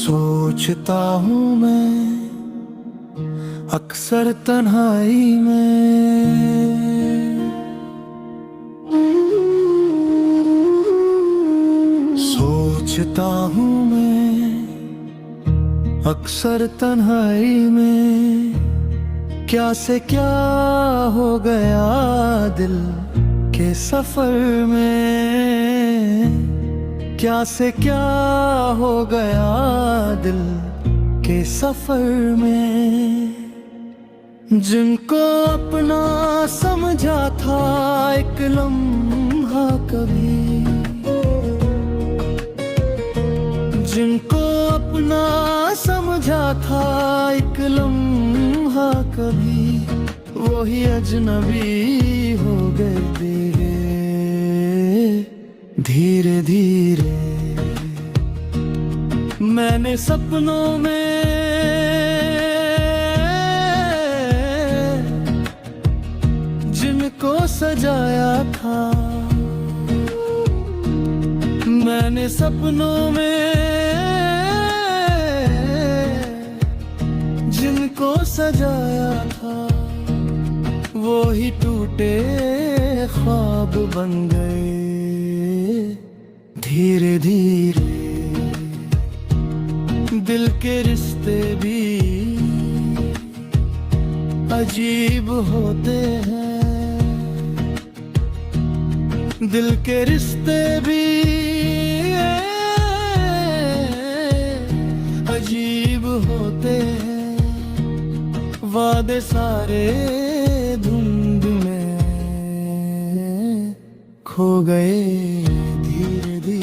सोचता हूँ मैं अक्सर तन्हाई में, सोचता हूँ मैं अक्सर तन्हाई में, क्या से क्या हो गया दिल के सफर में, क्या से क्या हो गया दिल के सफर में। जिनको अपना समझा था एक लम्हा कभी, जिनको अपना समझा था एक लम्हा कभी, वही अजनबी हो गए धीरे धीरे। मैंने सपनों में जिनको सजाया था, मैंने सपनों में जिनको सजाया था, वो ही टूटे ख्वाब बन गए धीरे धीरे। दिल के रिश्ते भी अजीब होते हैं, दिल के रिश्ते भी अजीब होते हैं, वादे सारे धुंध में खो गए धीरे धीरे।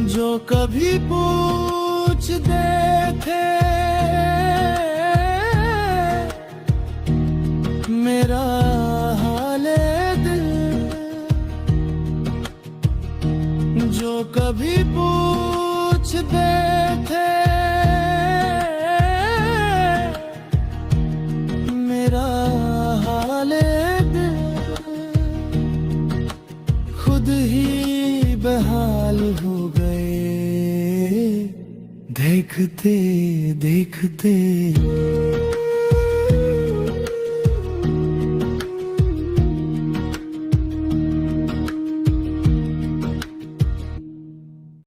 जो कभी पूछते थे मेरा हाले दिल, जो कभी पूछते थे मेरा हाले दिल, खुद ही बेहाल हो गए देखते देखते।